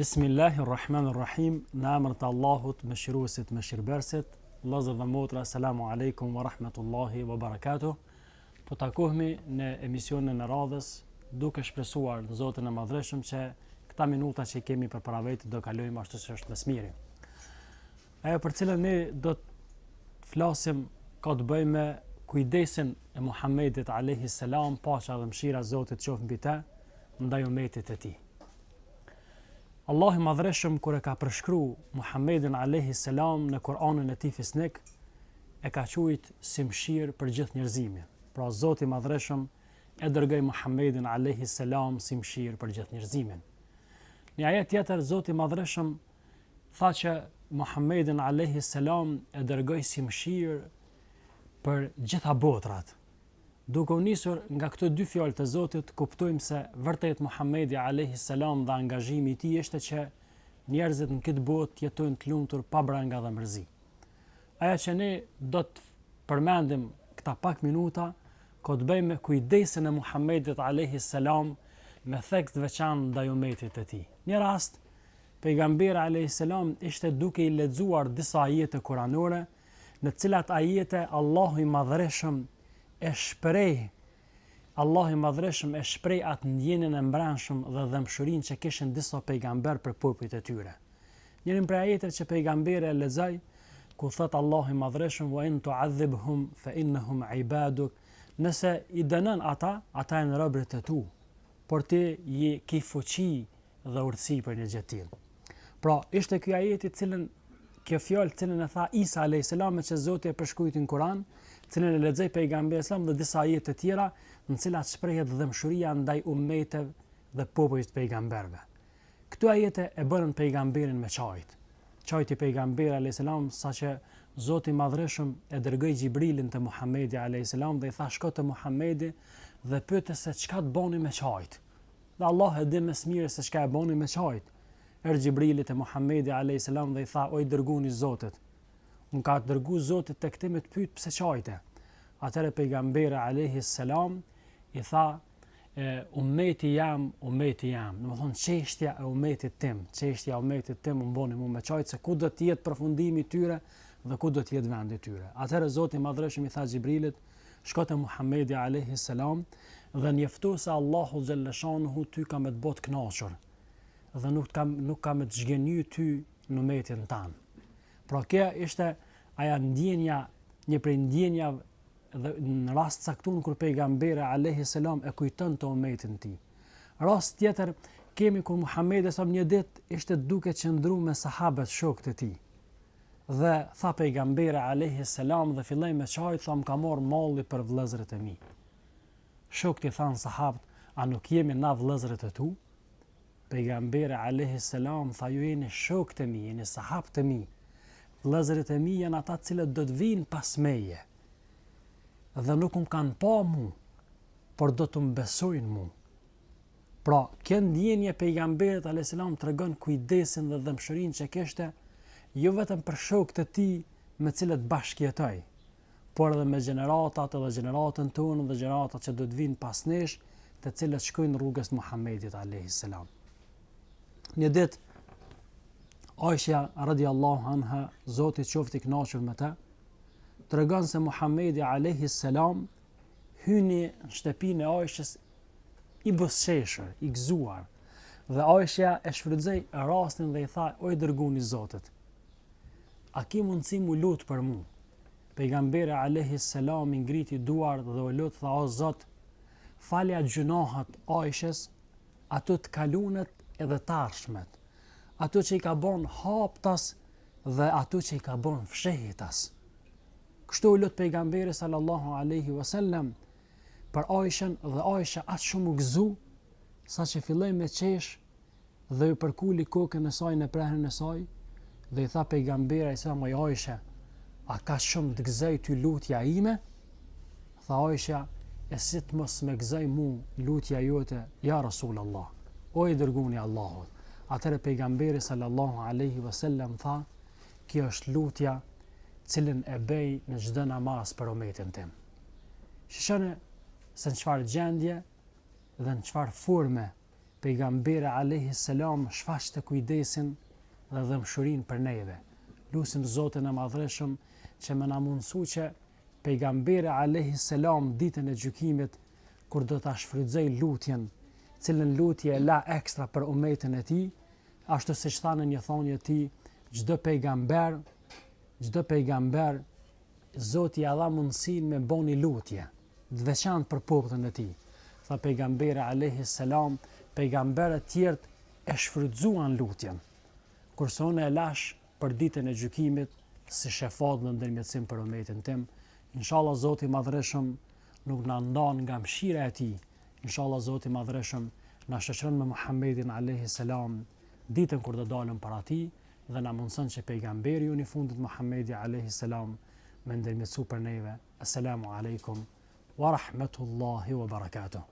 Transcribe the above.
Bismillahirrahmanirrahim. Në emër të Allahut, mëshiruesit, mëshirëbërësit. Vëllezër dhe motra, selamu alaikum wa rahmatullahi wa barakatuh. Po takohemi në emisionin e radhës, duke shpresuar në Zotin e Madhreshëm që këta minuta që kemi përpara vetë do kalojmë ashtu si është mësmiri. Ajo për cilën ne do të flasim ka të bëjë me kujdesin e Muhammedit alayhi salam, paqja dhe mëshira e Zotit qoftë mbi të, ndaj umetit të tij. Allah i Madhreshëm kur e ka përshkruar Muhammedin alayhi salam në Kur'anin e tij fisnik, e ka quajtur si mëshirë për gjithë njerëzimin. Pra Zoti i Madhreshëm e dërgoi Muhammedin alayhi salam si mëshirë për gjithë njerëzimin. Në ajet tjetër Zoti i Madhreshëm tha që Muhammedin alayhi salam e dërgoi si mëshirë për gjitha botrat. Duke u nisur nga këto dy fjalë të Zotit, kuptojmë se vërtet Muhammedi alayhi salam dhe angazhimi i tij është që njerëzit në këtë botë jetojnë të lumtur pa branga dhe mërzi. Aja që ne do të përmendim këta pak minuta ka të bëjë me kujdesin e Muhammedit alayhi salam me theks të veçantë ndaj umetit të tij. Një rast, pejgamberi alayhi salam ishte duke i lexuar disa ajete kuranore, në të cilat ajete Allahu i Madhreshëm e shpreh atë ndjenjen e mbrëmshëm dhe dëmshurinë që kishin disa pejgamber për popujt e tyre. Njërin prej ajeteve që pejgamberi e lexoi, ku thot Allahu i Madhreshëm wa in tu'adhibhum fa innahum ibaduk, nëse i dënon ata janë robërit e tu, por ti je ke fuqi dhe urtësi për një gjë të tillë. Pra, ishte ky ajeti kjo fjalë cilën e tha Isa alayhis salam që Zoti e përshkruajti në Kur'an, cilën e lexoi pejgamberi sallallahu dhe disa ajete të tjera në cilat shprehet dëmshuria ndaj ummeteve dhe popujve të pejgamberëve. Këto ajete e bënën pejgamberin me çajt. Çajti pejgamberi alayhis salam saqë Zoti i Madhreshëm e dërgoi Xhibrilin te Muhamedi alayhis salam dhe i tha shko te Muhamedi dhe pyete se çka të bëni me çajt. Dhe Allah e di më së miri se çka e bëni me çajt. Xhibrili te Muhamedi alayhis salam dhe i tha: "Oj dërguani i Zotit, unë ka dërgu Zotit tek ti me të pyet pse çajte." Atëherë pejgamberi alayhis salam i tha: ummeti jam, domethënë çështja e ummetit tim, më bëni mua me çajt se ku do të jetë përfundimi i tyre dhe ku do të jetë vendi i tyre. Atëherë Zoti i Madhreshëm i tha Xhibrilit: "Shko te Muhamedi alayhis salam dhe njofto se Allahu xhalla shanuhu ty ka me të botë kënaqur dhe nuk ka me të zgjenjy ty në umetin tan." Pra kjo ishte aja ndjenja, një prej ndjenjave dhe në rast caktun kur pejgamberi alayhis salam e kujton të umetin e tij. Rast tjetër kemi kur Muhamedi sa një ditë ishte duke qëndruar me sahabët shokët e tij. Dhe tha pejgamberi alayhis salam dhe filloi me çajt, tha: "Më ka marrë malli për vëllezërit e mi." Shokët i thanë sahabët: "A nuk jemi na vëllezërit e tu?" Pejgamberi alayhis salam tha: "Ju jeni shokët e mi, jeni sahabët e mi. Vëllezërit e mi janë ata cilët do të vinë pas meje. Dhe nuk më kanë pa mu, por do të më besojnë mu." Pra, kjo ndjenje pejgamberit alayhis salam tregon kujdesin dhe dëmshurinë që kishte jo vetëm për shokët e tij me cilët bashkëjetoi, por edhe me gjeneratat edhe gjeneratën tonë dhe gjeneratat që do të vinë pas nesh, të cilët shkojnë rrugës të Muhammedit alayhis salam. Një ditë Aisha radiallahu anha, Zoti qoftë i kënaqur me të, tregon se Muhammedi alayhis salam hyni në shtëpinë e Aishës i buzëqeshur, i gëzuar. Dhe Aisha e shfrytëzoi rastin dhe i tha: "Oj dërguani i Zotit, a ke mundësi mu lut për mua?" Pejgamberi alayhis salam i ngriti duart dhe u lut, tha: "O Zot, falja gjunohat Aishës, ato të kalunet edhe të ardhshmet, ato që i ka bon haptas dhe ato që i ka bon fshehitas." Kështu u lut pejgamberi sallallahu alaihi wasallam për Aishën dhe Aisha aq shumë u gëzu saqë filloi me qesh dhe u përkuli kokën e saj në prehën e saj dhe i tha pejgamberi sa më Aisha: "A ka shumë të gëzoj ty lutja ime?" Tha Aisha: "E si të mos me gëzoj mu lutja jote, ja Rasulullah, o i dërguani i Allahut." Atëherë pejgamberi sallallahu alaihi wasallam tha: "Kjo është lutja cilën e bëj në çdo namaz për umetin tim." Shishone se në çfarë gjendje dhe në çfarë forme pejgamberi alayhi salam shfaqte kujdesin dhe dëmshurinë për neve. Lutim Zotin e Madhreshëm që më na mundësu që pejgamberi alayhi salam ditën e gjykimit kur do ta shfrytëzoj lutjen, cilën lutje e la ekstra për umetin e tij, ashtu siç thanë një thonjë e tij, çdo pejgamber Zoti ia dha mundësinë me bëni lutje, të veçantë për popullin e tij. Tha pejgamberi alayhi salam, pejgamberët tjerë e shfrytzuan lutjen, kurse unë e lash për ditën e gjykimit si shefat në ndërmjetësim për umetin tim. Inshallah Zoti i Madhreshëm nuk na ndan nga mëshira e tij. Inshallah Zoti i Madhreshëm na shoqëron me Muhammedin alayhi salam ditën kur do dalëm para tij dhe na mundson që pejgamberi i fundit Muhammedi alayhi salam me ndërmjetësu për neve. Assalamu alaikum wa rahmatullahi wa barakatuh.